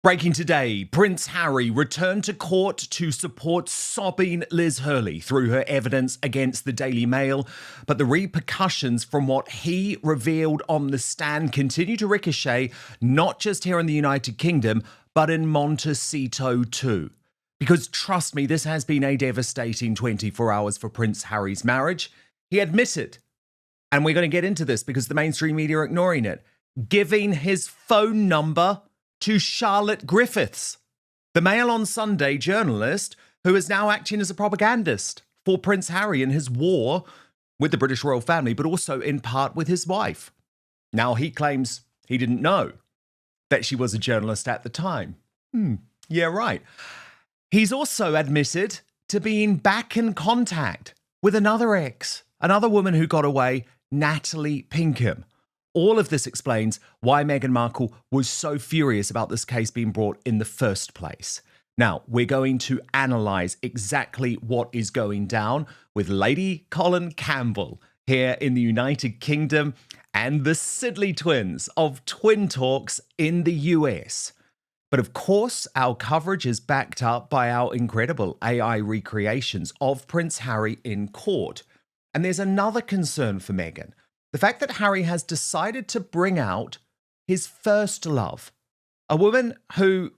Breaking today, Prince Harry returned to court to support sobbing Liz Hurley through her evidence against the Daily Mail. But the repercussions from what he revealed on the stand continue to ricochet, not just here in the United Kingdom, but in Montecito too. Because trust me, this has been a devastating 24 hours for Prince Harry's marriage. He admitted, and we're going to get into this because the mainstream media are ignoring it, giving his phone number to Charlotte Griffiths, the Mail on Sunday journalist who is now acting as a propagandist for Prince Harry in his war with the British royal family, but also in part with his wife. Now, he claims he didn't know that she was a journalist at the time. Yeah, right. He's also admitted to being back in contact with another ex, another woman who got away, Natalie Pinkham. All of this explains why Meghan Markle was so furious about this case being brought in the first place. Now, we're going to analyse exactly what is going down with Lady Colin Campbell here in the United Kingdom and the Sidley twins of Twin Talks in the US. But of course, our coverage is backed up by our incredible AI recreations of Prince Harry in court. And there's another concern for Meghan. The fact that Harry has decided to bring out his first love, a woman who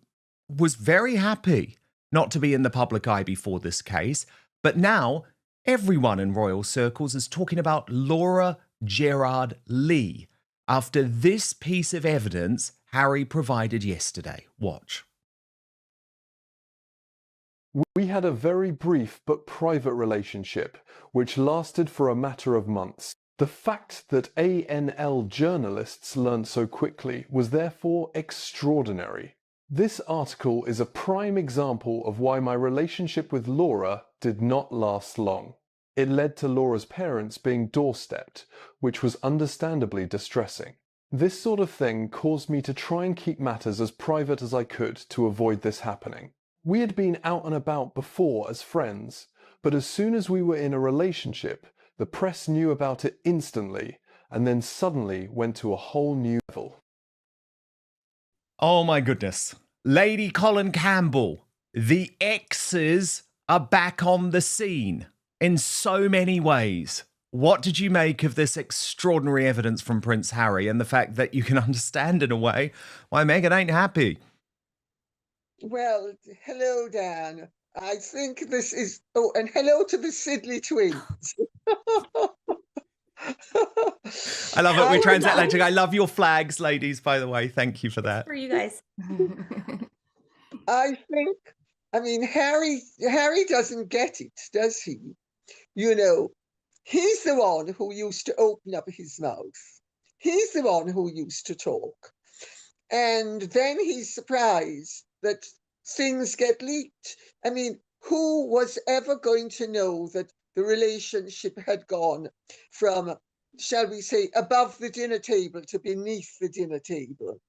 was very happy not to be in the public eye before this case, but now everyone in royal circles is talking about Laura Gerard Lee after this piece of evidence Harry provided yesterday. Watch. We had a very brief but private relationship, which lasted for a matter of months. The fact that ANL journalists learned so quickly was therefore extraordinary. This article is a prime example of why my relationship with Laura did not last long. It led to Laura's parents being doorstepped, which was understandably distressing. This sort of thing caused me to try and keep matters as private as I could to avoid this happening. We had been out and about before as friends, but as soon as we were in a relationship, the press knew about it instantly and then suddenly went to a whole new level. Oh my goodness. Lady Colin Campbell, the exes are back on the scene in so many ways. What did you make of this extraordinary evidence from Prince Harry and the fact that you can understand in a way why Meghan ain't happy? Well, hello, Dan. I think this is... Oh, and hello to the Sidley twins. I love it. We're transatlantic. I love your flags, ladies, by the way. Thank you for that. For you guys. I mean, Harry doesn't get it, does he? You know, he's the one who used to open up his mouth. He's the one who used to talk. And then he's surprised that things get leaked. I mean, who was ever going to know that the relationship had gone from, shall we say, above the dinner table to beneath the dinner table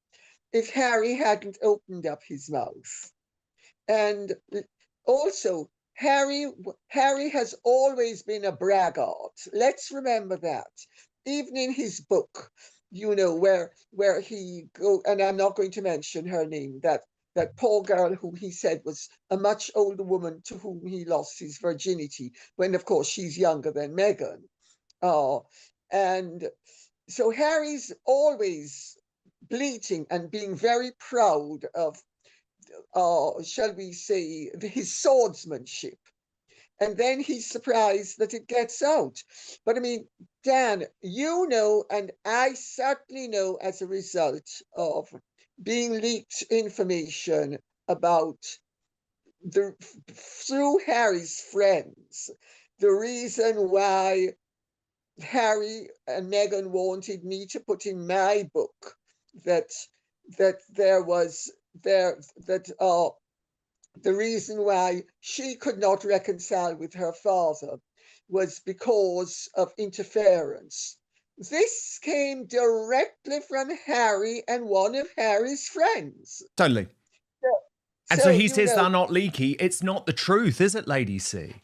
if Harry hadn't opened up his mouth? And also, Harry has always been a braggart. Let's remember that. Even in his book, you know, where he go, and I'm not going to mention her name, that poor girl who he said was a much older woman to whom he lost his virginity, when of course she's younger than Meghan. And so Harry's always bleating and being very proud of, shall we say, his swordsmanship. And then he's surprised that it gets out. But I mean, Dan, you know, and I certainly know as a result of being leaked information about through Harry's friends, the reason why Harry and Meghan wanted me to put in my book that the reason why she could not reconcile with her father was because of interference. This came directly from Harry and one of Harry's friends. Totally. And so he says they're not leaky. It's not the truth, is it, Lady C?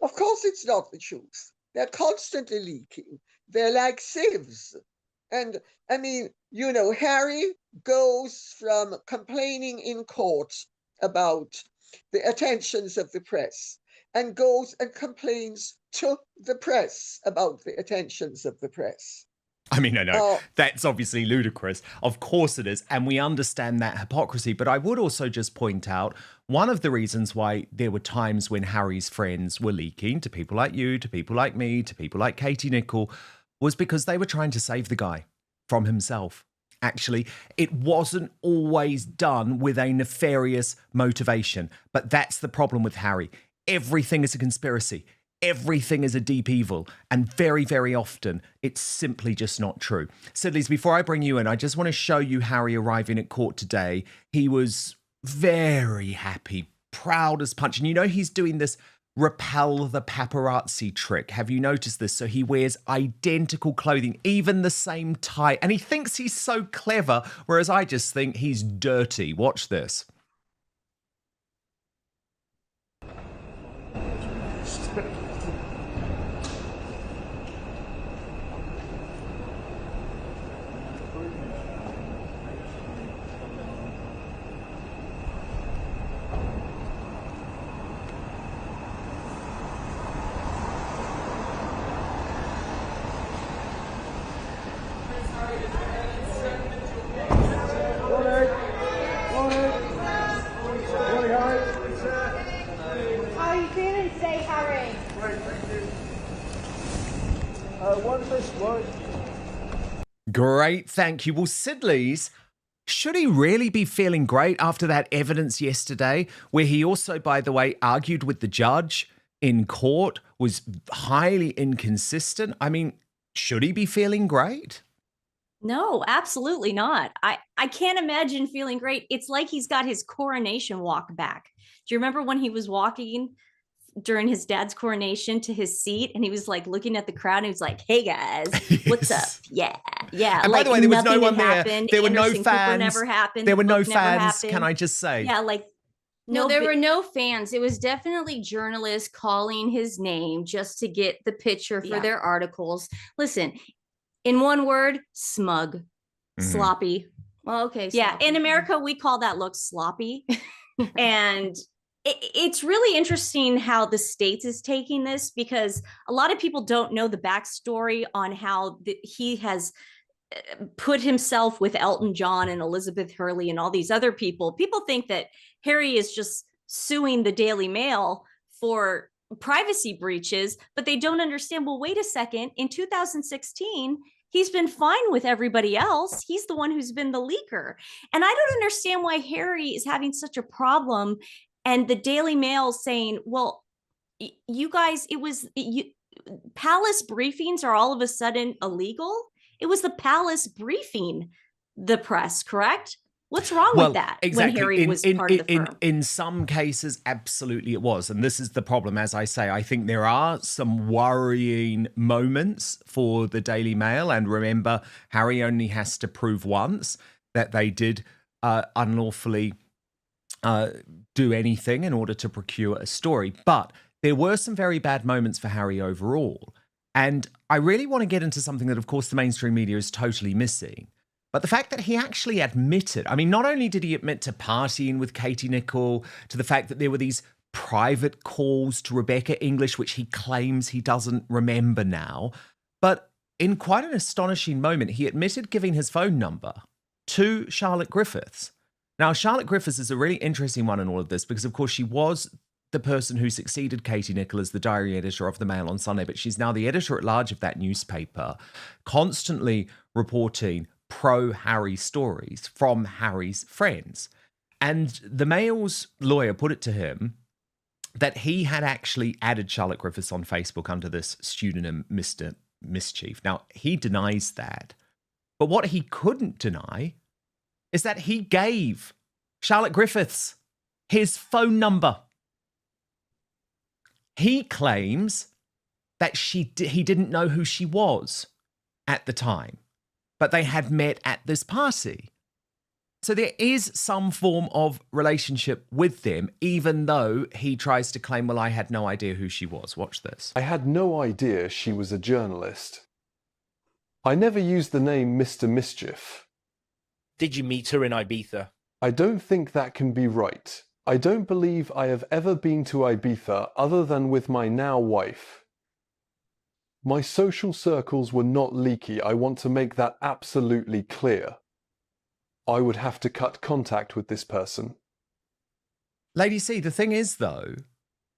Of course it's not the truth. They're constantly leaking. They're like sieves. And I mean, you know, Harry goes from complaining in court about the attentions of the press and goes and complains to the press about the attentions of the press. I mean, no, Uh, that's obviously ludicrous. Of course it is. And we understand that hypocrisy. But I would also just point out one of the reasons why there were times when Harry's friends were leaking to people like you, to people like me, to people like Katie Nicholl, was because they were trying to save the guy from himself. Actually, it wasn't always done with a nefarious motivation. But that's the problem with Harry. Everything is a conspiracy. Everything is a deep evil, and very, very often it's simply just not true. Sidleys, before I bring you in, I just want to show you Harry arriving at court today. He was very happy, proud as punch. And you know he's doing this repel the paparazzi trick. Have you noticed this? So he wears identical clothing, even the same tie, and he thinks he's so clever, whereas I just think he's dirty. Watch this. Great, thank you. Well, Sidleys, should he really be feeling great after that evidence yesterday, where he also, by the way, argued with the judge in court, was highly inconsistent? I mean, should he be feeling great? No, absolutely not. I can't imagine feeling great. It's like he's got his coronation walk back. Do you remember when he was walking during his dad's coronation to his seat and he was like looking at the crowd and he was like, hey guys, what's up? Yeah. And by the way, there was no one there. There were no Anderson fans. Cooper never happened. There were no Book never fans, happened. can I just say? Yeah, like No, there were no fans. It was definitely journalists calling his name just to get the picture for their articles. Listen, in one word, smug, sloppy. Well, okay. Yeah, sloppy. in America, we call that look sloppy. And it's really interesting how the States is taking this, because a lot of people don't know the backstory on how he has put himself with Elton John and Elizabeth Hurley and all these other people. People think that Harry is just suing the Daily Mail for privacy breaches, but they don't understand, well, wait a second, in 2016, he's been fine with everybody else. He's the one who's been the leaker. And I don't understand why Harry is having such a problem. And the Daily Mail saying, well, you guys, palace briefings are all of a sudden illegal. It was the palace briefing the press, correct? What's wrong with that? Exactly. When Harry was part of the firm? In some cases, absolutely it was. And this is the problem. As I say, I think there are some worrying moments for the Daily Mail. And remember, Harry only has to prove once that they did unlawfully do anything in order to procure a story. But there were some very bad moments for Harry overall. And I really want to get into something that, of course, the mainstream media is totally missing. But the fact that he actually admitted, I mean, not only did he admit to partying with Katie Nicholl, to the fact that there were these private calls to Rebecca English, which he claims he doesn't remember now, but in quite an astonishing moment, he admitted giving his phone number to Charlotte Griffiths. Now, Charlotte Griffiths is a really interesting one in all of this because, of course, she was the person who succeeded Katie Nicholl as the diary editor of the Mail on Sunday, but she's now the editor-at-large of that newspaper, constantly reporting pro-Harry stories from Harry's friends. And the Mail's lawyer put it to him that he had actually added Charlotte Griffiths on Facebook under this pseudonym Mr. Mischief. Now, he denies that. But what he couldn't deny is that he gave Charlotte Griffiths his phone number. He claims that he didn't know who she was at the time, but they had met at this party. So there is some form of relationship with them, even though he tries to claim, well, I had no idea who she was. Watch this. I had no idea she was a journalist. I never used the name Mr. Mischief. Did you meet her in Ibiza? I don't think that can be right. I don't believe I have ever been to Ibiza other than with my now wife. My social circles were not leaky. I want to make that absolutely clear. I would have to cut contact with this person. Lady C, the thing is, though,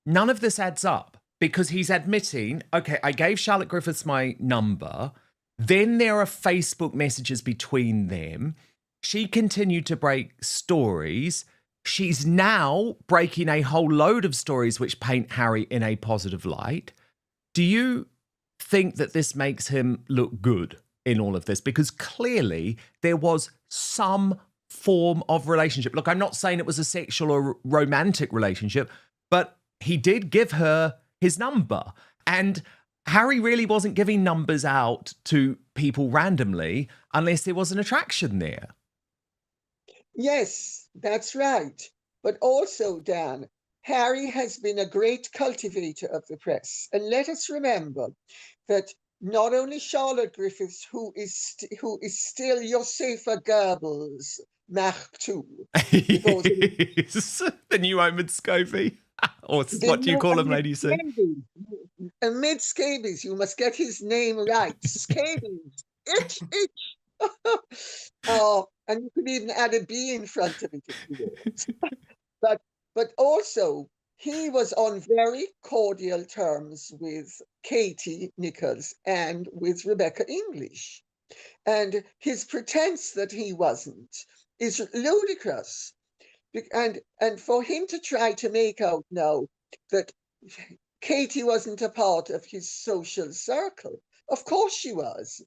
none of this adds up because he's admitting, okay, I gave Charlotte Griffiths my number. Then there are Facebook messages between them. She continued to break stories. She's now breaking a whole load of stories which paint Harry in a positive light. Do you think that this makes him look good in all of this? Because clearly there was some form of relationship. Look, I'm not saying it was a sexual or romantic relationship, but he did give her his number. And Harry really wasn't giving numbers out to people randomly unless there was an attraction there. Yes, that's right. But also, Dan, Harry has been a great cultivator of the press. And let us remember that not only Charlotte Griffiths, who is still Josefa Goebbels Mach 2. Yes. The new Omid Scovey. Or what do you call him, Lady C? Amid scabies, you must get his name right. Scabies. Itch, itch. And you could even add a B in front of it if you want. But also, he was on very cordial terms with Katie Nichols and with Rebecca English. And his pretense that he wasn't is ludicrous. And for him to try to make out now that Katie wasn't a part of his social circle, of course she was.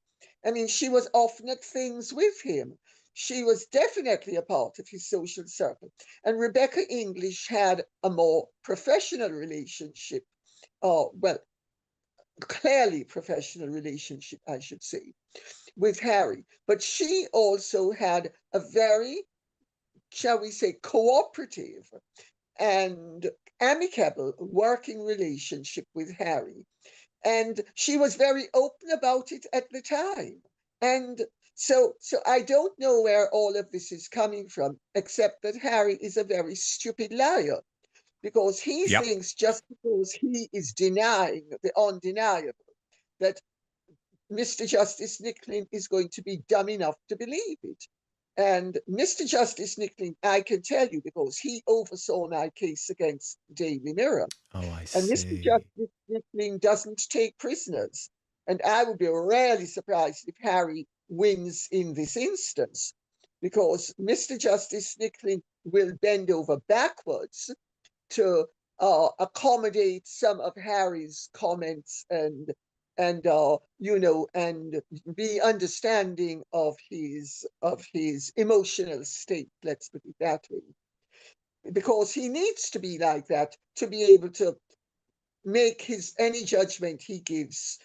I mean, she was often at things with him. She was definitely a part of his social circle. And Rebecca English had a more professional relationship, well, clearly professional relationship, I should say, with Harry. But she also had a very, shall we say, cooperative and amicable working relationship with Harry. And she was very open about it at the time. And so I don't know where all of this is coming from, except that Harry is a very stupid liar, because he thinks just because he is denying the undeniable, that Mr. Justice Nicklin is going to be dumb enough to believe it. And Mr. Justice Nicklin, I can tell you, because he oversaw my case against Daily Mirror. Oh, I see. And Mr. Justice Nicklin doesn't take prisoners. And I would be really surprised if Harry wins in this instance, because Mr. Justice Nicklin will bend over backwards to accommodate some of Harry's comments and be understanding of his emotional state, let's put it that way, because he needs to be like that to be able to make any judgment he gives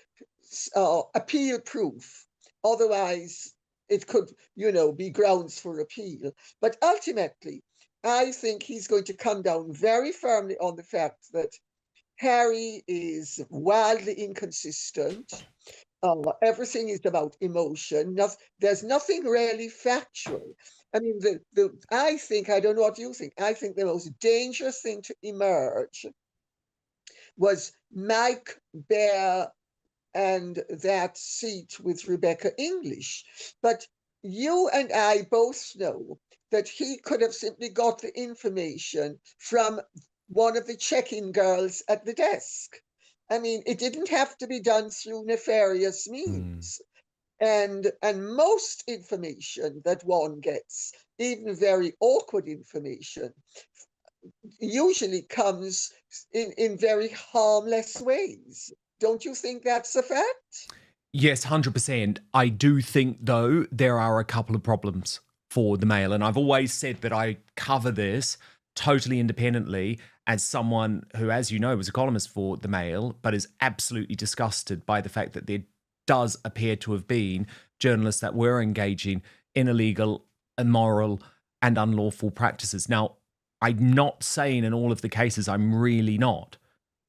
appeal proof. Otherwise, it could, be grounds for appeal. But ultimately, I think he's going to come down very firmly on the fact that Harry is wildly inconsistent. Everything is about emotion. There's nothing really factual. I mean, I don't know what you think. I think the most dangerous thing to emerge was Mike Bear and that seat with Rebecca English. But you and I both know that he could have simply got the information from one of the check-in girls at the desk. I mean, it didn't have to be done through nefarious means. And most information that one gets, even very awkward information, usually comes in very harmless ways. Don't you think that's a fact? Yes, 100%. I do think, though, there are a couple of problems for the Mail. And I've always said that I cover this totally independently as someone who, as you know, was a columnist for the Mail, but is absolutely disgusted by the fact that there does appear to have been journalists that were engaging in illegal, immoral, and unlawful practices. Now, I'm not saying in all of the cases, I'm really not,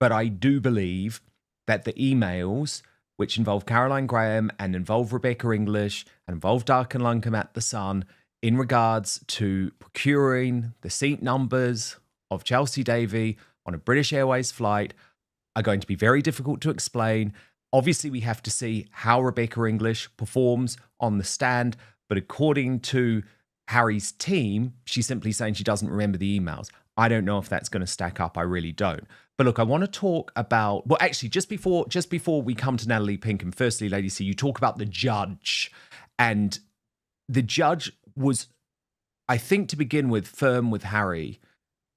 but I do believe that the emails, which involve Caroline Graham and involve Rebecca English and involve Duncan Luncombe at The Sun, in regards to procuring the seat numbers of Chelsea Davy on a British Airways flight are going to be very difficult to explain. Obviously, we have to see how Rebecca English performs on the stand, but according to Harry's team, she's simply saying she doesn't remember the emails. I don't know if that's going to stack up. I really don't. But look, I want to talk about, well, actually, just before we come to Natalie Pinkham, firstly, Lady C, you talk about the judge. And the judge was, I think, to begin with, firm with Harry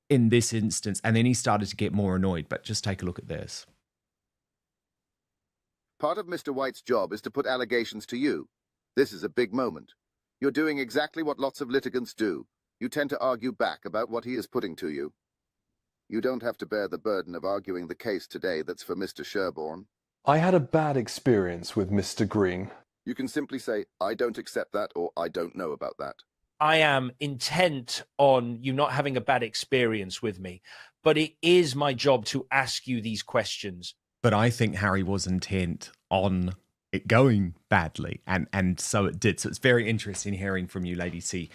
in this instance, and then he started to get more annoyed. But just take a look at this. Part of Mr. White's job is to put allegations to you. This is a big moment. You're doing exactly what lots of litigants do. You tend to argue back about what he is putting to you. You don't have to bear the burden of arguing the case today that's for Mr. Sherborne. I had a bad experience with Mr. Green. You can simply say, I don't accept that, or I don't know about that. I am intent on you not having a bad experience with me, but it is my job to ask you these questions. But I think Harry was intent on it going badly, and so it did. So it's very interesting hearing from you, Lady C,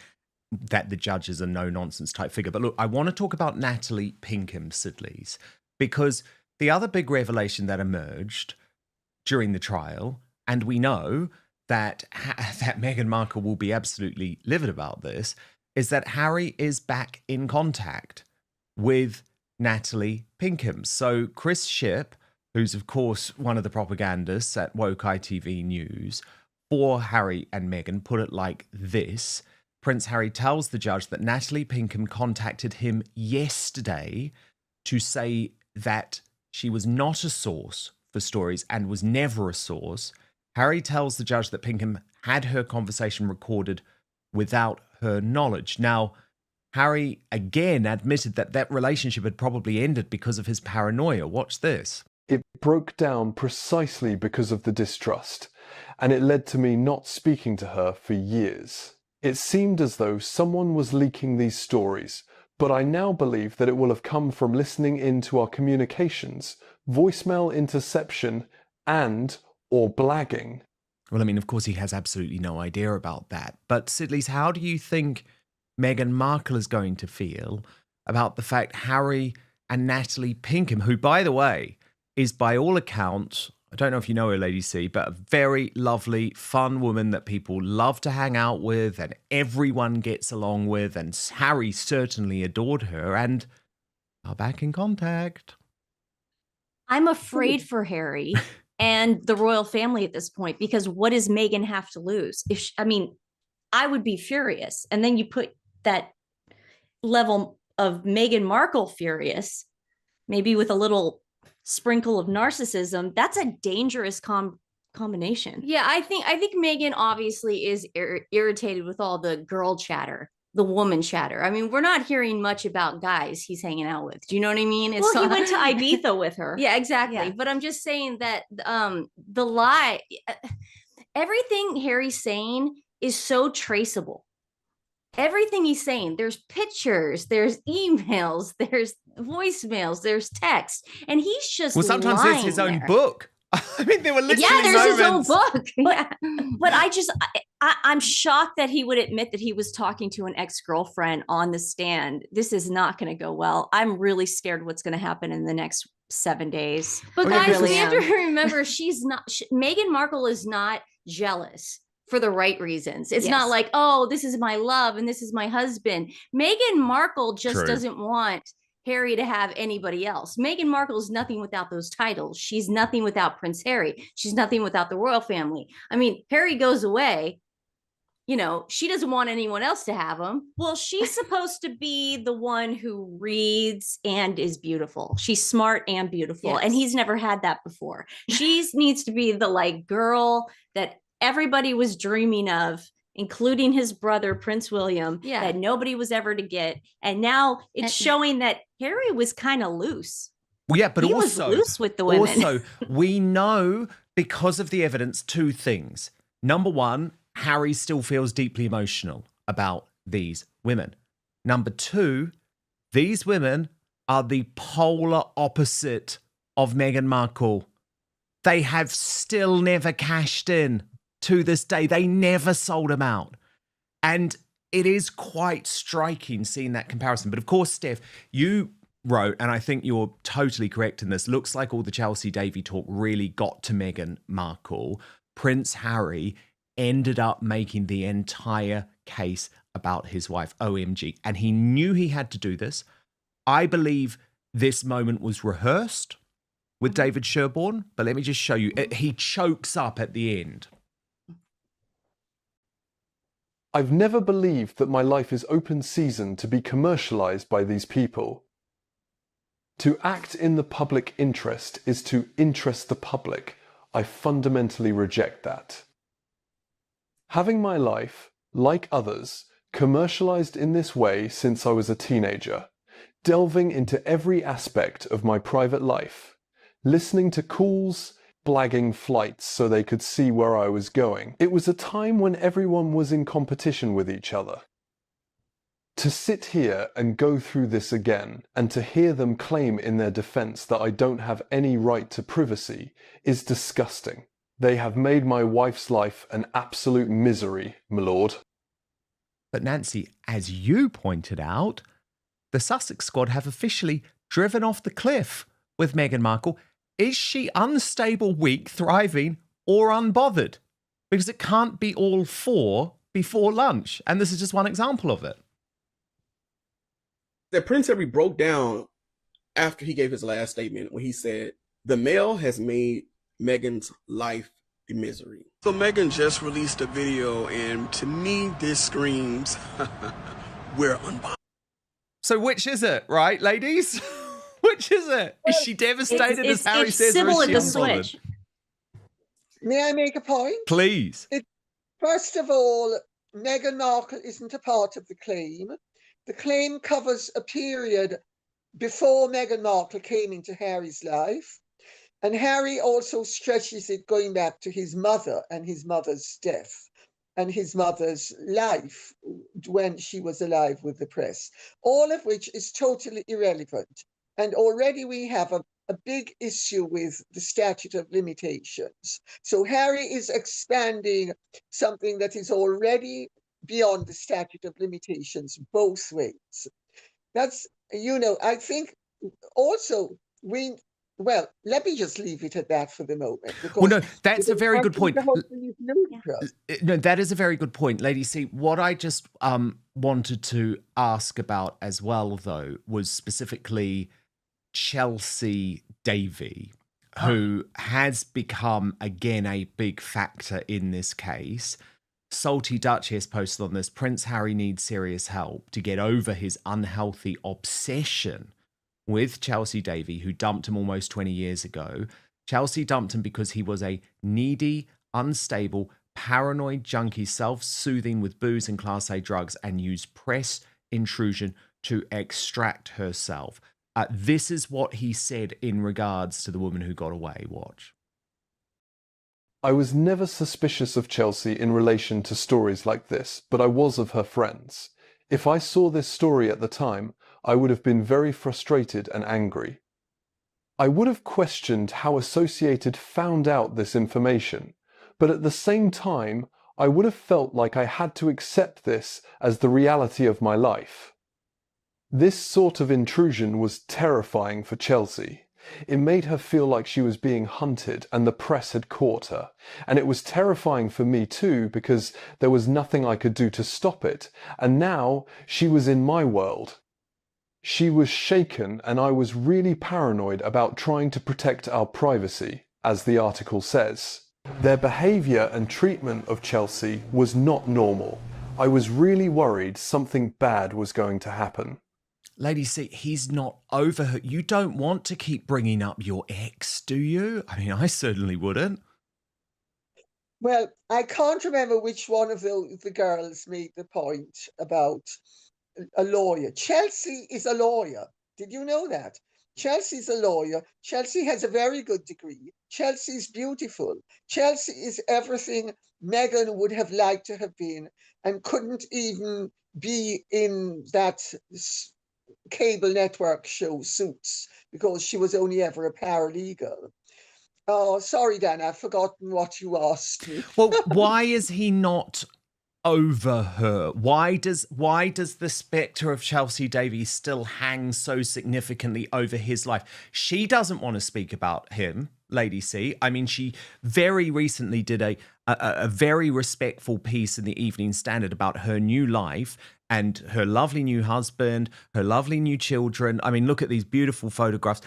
that the judge is a no-nonsense type figure. But look, I want to talk about Natalie Pinkham Sidleys, because the other big revelation that emerged during the trial, and we know that Meghan Markle will be absolutely livid about this, is that Harry is back in contact with Natalie Pinkham. So Chris Shipp, who's of course one of the propagandists at Woke ITV News for Harry and Meghan, put it like this. Prince Harry tells the judge that Natalie Pinkham contacted him yesterday to say that she was not a source for stories and was never a source. Harry tells the judge that Pinkham had her conversation recorded without her knowledge. Now, Harry again admitted that that relationship had probably ended because of his paranoia. Watch this. It broke down precisely because of the distrust, and it led to me not speaking to her for years. It seemed as though someone was leaking these stories, but I now believe that it will have come from listening into our communications, voicemail interception, and or blagging. Well, I mean, of course, he has absolutely no idea about that. But Sidleys, how do you think Meghan Markle is going to feel about the fact Harry and Natalie Pinkham, who, by the way, is by all accounts, I don't know if you know her, Lady C, but a very lovely, fun woman that people love to hang out with and everyone gets along with, and Harry certainly adored her, and are back in contact. I'm afraid for Harry and the royal family at this point, because what does Meghan have to lose? I would be furious. And then you put that level of Meghan Markle furious, maybe with a little sprinkle of narcissism. That's a dangerous combination. Yeah, I think Meghan obviously is irritated with all the girl chatter, the woman chatter. I mean, we're not hearing much about guys he's hanging out with. Do you know what I mean? He went to Ibiza with her. Yeah, exactly. Yeah. But I'm just saying that the lie, everything Harry's saying is so traceable. Everything he's saying, there's pictures, there's emails, there's voicemails, there's text, and he's just sometimes lying it's his own there. book. I mean, there were literally there's moments. his own book. But I'm shocked that he would admit that he was talking to an ex-girlfriend on the stand. This is not going to go well. I'm really scared what's going to happen in the next 7 days. But yeah, guys, really we have to remember Meghan Markle is not jealous for the right reasons. It's not like, oh, this is my love and this is my husband. Meghan Markle just doesn't want Harry to have anybody else. Meghan Markle is nothing without those titles. She's nothing without Prince Harry. She's nothing without the royal family. I mean, Harry goes away, she doesn't want anyone else to have him. Well, she's supposed to be the one who reads and is beautiful. She's smart and beautiful. And he's never had that before. She needs to be the girl that everybody was dreaming of, including his brother, Prince William, that nobody was ever to get. And now it's showing that Harry was kind of loose. Well, yeah, but he also was loose with the women. Also, we know because of the evidence, two things. Number one, Harry still feels deeply emotional about these women. Number two, these women are the polar opposite of Meghan Markle. They have still never cashed in to this day. They never sold them out. And it is quite striking seeing that comparison. But of course, Steph, you wrote, and I think you're totally correct in this, looks like all the Chelsea Davy talk really got to Meghan Markle. Prince Harry ended up making the entire case about his wife, OMG. And he knew he had to do this. I believe this moment was rehearsed with David Sherborne, but let me just show you. He chokes up at the end. I've never believed that my life is open season to be commercialized by these people. To act in the public interest is to interest the public. I fundamentally reject that. Having my life, like others, commercialized in this way since I was a teenager, delving into every aspect of my private life, listening to calls, blagging flights so they could see where I was going. It was a time when everyone was in competition with each other. To sit here and go through this again, and to hear them claim in their defense that I don't have any right to privacy, is disgusting. They have made my wife's life an absolute misery, my lord. But Nancy, as you pointed out, the Sussex squad have officially driven off the cliff with Meghan Markle. Is she unstable, weak, thriving, or unbothered? Because it can't be all four before lunch. And this is just one example of it. That Prince Harry broke down after he gave his last statement when he said, "The mail has made Meghan's life a misery." So Meghan just released a video, and to me, this screams, we're unbothered. So which is it, right, ladies? Which is it? Is she devastated, as Harry says, or is she unbothered? May I make a point? Please. First of all, Meghan Markle isn't a part of the claim. The claim covers a period before Meghan Markle came into Harry's life. And Harry also stretches it going back to his mother and his mother's death and his mother's life when she was alive with the press, all of which is totally irrelevant. And already we have a big issue with the statute of limitations. So Harry is expanding something that is already beyond the statute of limitations both ways. That's, I think also well, let me just leave it at that for the moment. Well, no, that's a very good point. No, that is a very good point, Lady C. What I just wanted to ask about as well, though, was specifically Chelsea Davy, who has become, again, a big factor in this case. Salty Duchess posted on this, Prince Harry needs serious help to get over his unhealthy obsession with Chelsea Davy, who dumped him almost 20 years ago. Chelsea dumped him because he was a needy, unstable, paranoid junkie, self-soothing with booze and Class A drugs, and used press intrusion to extract herself. This is what he said in regards to the woman who got away. Watch. I was never suspicious of Chelsea in relation to stories like this, but I was of her friends. If I saw this story at the time, I would have been very frustrated and angry. I would have questioned how Associated found out this information, but at the same time, I would have felt like I had to accept this as the reality of my life. This sort of intrusion was terrifying for Chelsea. It made her feel like she was being hunted and the press had caught her. And it was terrifying for me too, because there was nothing I could do to stop it. And now she was in my world. She was shaken, and I was really paranoid about trying to protect our privacy, as the article says. Their behaviour and treatment of Chelsea was not normal. I was really worried something bad was going to happen. Lady C, he's not over her. You don't want to keep bringing up your ex, do you? I mean, I certainly wouldn't. Well, I can't remember which one of the girls made the point about a lawyer. Chelsea is a lawyer. Did you know that? Chelsea's a lawyer. Chelsea has a very good degree. Chelsea's beautiful. Chelsea is everything Meghan would have liked to have been and couldn't even be in that cable network show Suits because she was only ever a paralegal. Oh, sorry, Dan, I've forgotten what you asked me. Well, why is he not over her? Why does the spectre of Chelsea Davies still hang so significantly over his life? She doesn't want to speak about him, Lady C. I mean, she very recently did a very respectful piece in the Evening Standard about her new life and her lovely new husband, her lovely new children. I mean, look at these beautiful photographs.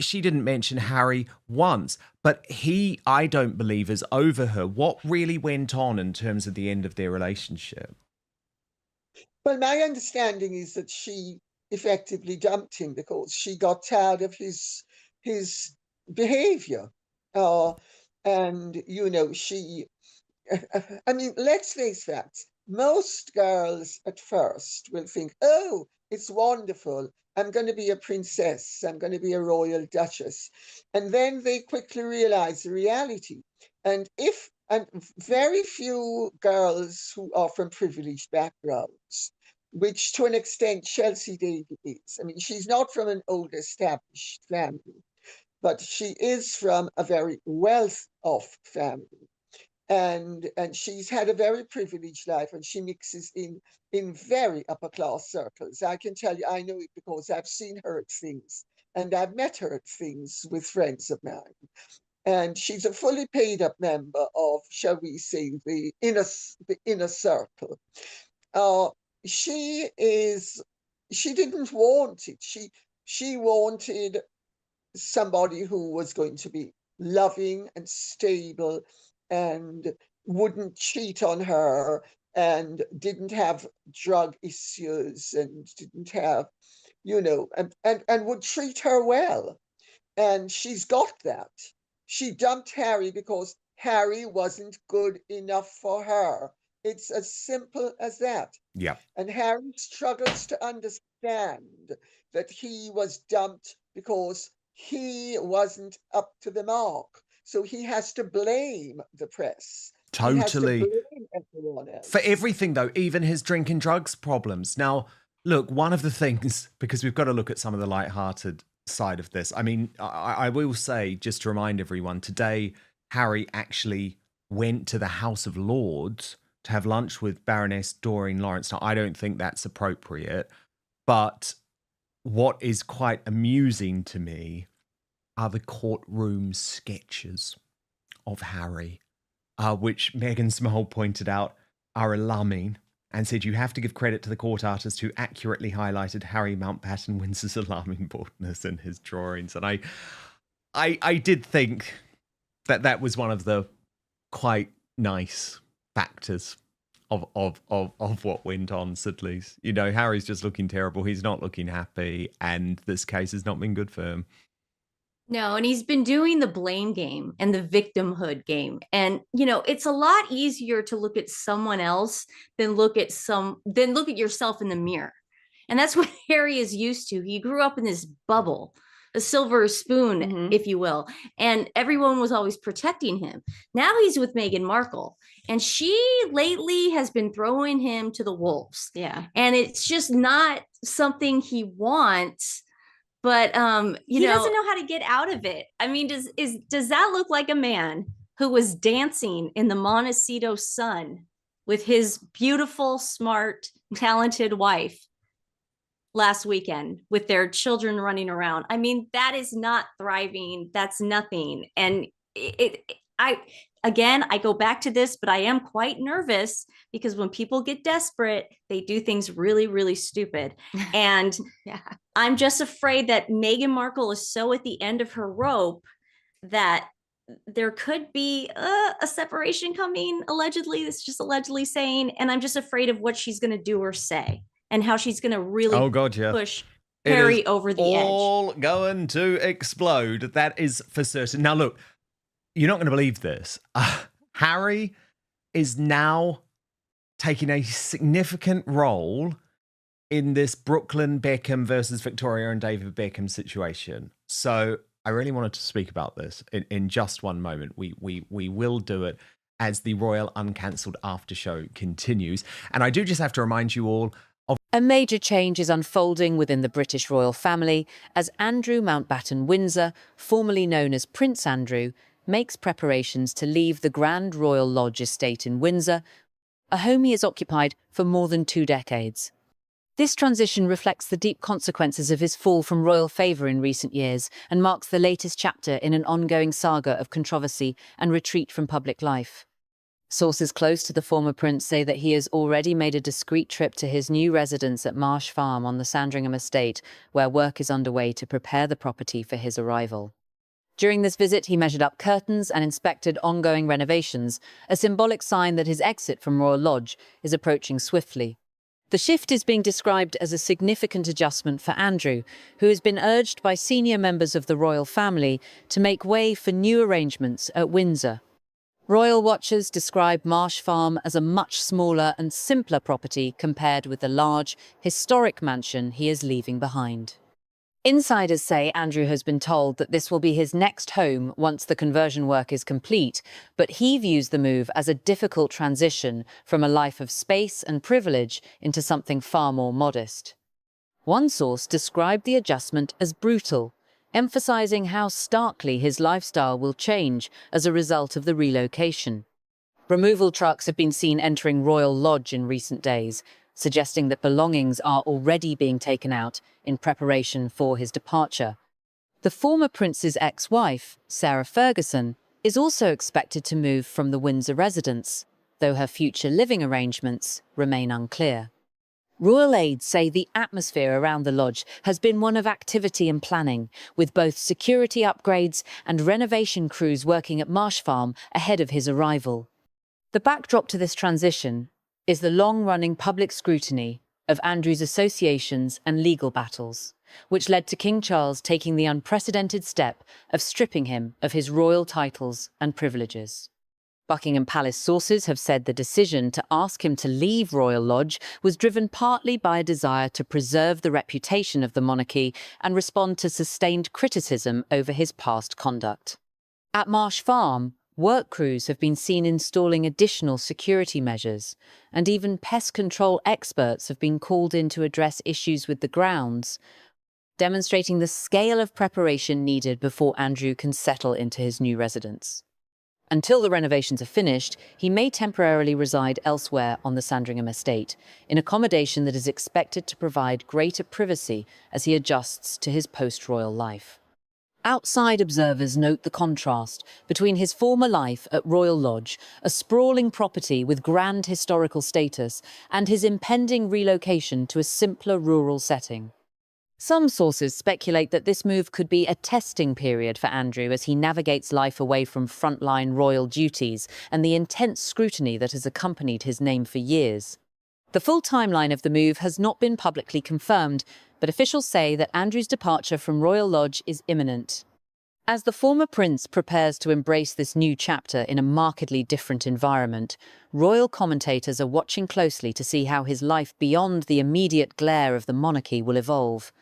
She didn't mention Harry once, but he, I don't believe, is over her. What really went on in terms of the end of their relationship? Well, my understanding is that she effectively dumped him because she got tired of his behavior. And, you know, I mean, let's face facts. Most girls at first will think, oh, it's wonderful. I'm going to be a princess. I'm going to be a royal duchess. And then they quickly realize the reality. And very few girls who are from privileged backgrounds, which to an extent Chelsea Davies is. I mean, she's not from an old established family, but she is from a very well-off family. And she's had a very privileged life, and she mixes in very upper class circles. I can tell you, I know it because I've seen her at things, and I've met her at things with friends of mine. And she's a fully paid up member of, shall we say, the inner circle. She didn't want it. She wanted somebody who was going to be loving and stable and wouldn't cheat on her and didn't have drug issues and didn't have, you know, and would treat her well. And she's got that. She dumped Harry because Harry wasn't good enough for her. It's as simple as that. Yeah. And Harry struggles to understand that he was dumped because he wasn't up to the mark. So he has to blame the press. Totally. He has to blame everyone else. For everything, though, even his drinking drugs problems. Now, look, one of the things, because we've got to look at some of the lighthearted side of this. I mean, I will say, just to remind everyone, today, Harry actually went to the House of Lords to have lunch with Baroness Doreen Lawrence. Now, I don't think that's appropriate, but what is quite amusing to me are the courtroom sketches of Harry, which Megan Small pointed out are alarming and said you have to give credit to the court artist who accurately highlighted Harry Mountbatten Windsor's alarming baldness in his drawings. And I did think that was one of the quite nice factors of what went on, Sidley's. You know, Harry's just looking terrible. He's not looking happy. And this case has not been good for him. No, and he's been doing the blame game and the victimhood game. And, you know, it's a lot easier to look at someone else than look at yourself in the mirror. And that's what Harry is used to. He grew up in this bubble, a silver spoon, if you will. And everyone was always protecting him. Now he's with Meghan Markle. And she lately has been throwing him to the wolves. Yeah. And it's just not something he wants. But he doesn't know how to get out of it. I mean, does that look like a man who was dancing in the Montecito sun with his beautiful, smart, talented wife last weekend with their children running around? I mean, that is not thriving. That's nothing. And I go back to this, but I am quite nervous because when people get desperate, they do things really, really stupid. And yeah. I'm just afraid that Meghan Markle is so at the end of her rope that there could be a separation coming, allegedly. It's just allegedly saying, and I'm just afraid of what she's going to do or say and how she's going to really push Harry over the edge. All going to explode. That is for certain. Now, look, you're not going to believe this. Harry is now taking a significant role in this Brooklyn Beckham versus Victoria and David Beckham situation. So I really wanted to speak about this in just one moment. We will do it as the Royal Uncancelled After Show continues. And I do just have to remind you all of a major change is unfolding within the British royal family as Andrew Mountbatten Windsor, formerly known as Prince Andrew, makes preparations to leave the Grand Royal Lodge estate in Windsor a home he has occupied for more than 2 decades. This transition reflects the deep consequences of his fall from royal favour in recent years and marks the latest chapter in an ongoing saga of controversy and retreat from public life. Sources close to the former prince say that he has already made a discreet trip to his new residence at Marsh Farm on the Sandringham estate, where work is underway to prepare the property for his arrival. During this visit, he measured up curtains and inspected ongoing renovations, a symbolic sign that his exit from Royal Lodge is approaching swiftly. The shift is being described as a significant adjustment for Andrew, who has been urged by senior members of the royal family to make way for new arrangements at Windsor. Royal watchers describe Marsh Farm as a much smaller and simpler property compared with the large, historic mansion he is leaving behind. Insiders say Andrew has been told that this will be his next home once the conversion work is complete, but he views the move as a difficult transition from a life of space and privilege into something far more modest. One source described the adjustment as brutal, emphasizing how starkly his lifestyle will change as a result of the relocation. Removal trucks have been seen entering Royal Lodge in recent days, suggesting that belongings are already being taken out in preparation for his departure. The former prince's ex-wife, Sarah Ferguson, is also expected to move from the Windsor residence, though her future living arrangements remain unclear. Royal aides say the atmosphere around the lodge has been one of activity and planning, with both security upgrades and renovation crews working at Marsh Farm ahead of his arrival. The backdrop to this transition is the long-running public scrutiny of Andrew's associations and legal battles, which led to King Charles taking the unprecedented step of stripping him of his royal titles and privileges. Buckingham Palace sources have said the decision to ask him to leave Royal Lodge was driven partly by a desire to preserve the reputation of the monarchy and respond to sustained criticism over his past conduct. At Marsh Farm, work crews have been seen installing additional security measures, and even pest control experts have been called in to address issues with the grounds, demonstrating the scale of preparation needed before Andrew can settle into his new residence. Until the renovations are finished, he may temporarily reside elsewhere on the Sandringham estate, in accommodation that is expected to provide greater privacy as he adjusts to his post-royal life. Outside observers note the contrast between his former life at Royal Lodge, a sprawling property with grand historical status, and his impending relocation to a simpler rural setting. Some sources speculate that this move could be a testing period for Andrew as he navigates life away from frontline royal duties and the intense scrutiny that has accompanied his name for years. The full timeline of the move has not been publicly confirmed, but officials say that Andrew's departure from Royal Lodge is imminent. As the former prince prepares to embrace this new chapter in a markedly different environment, royal commentators are watching closely to see how his life beyond the immediate glare of the monarchy will evolve.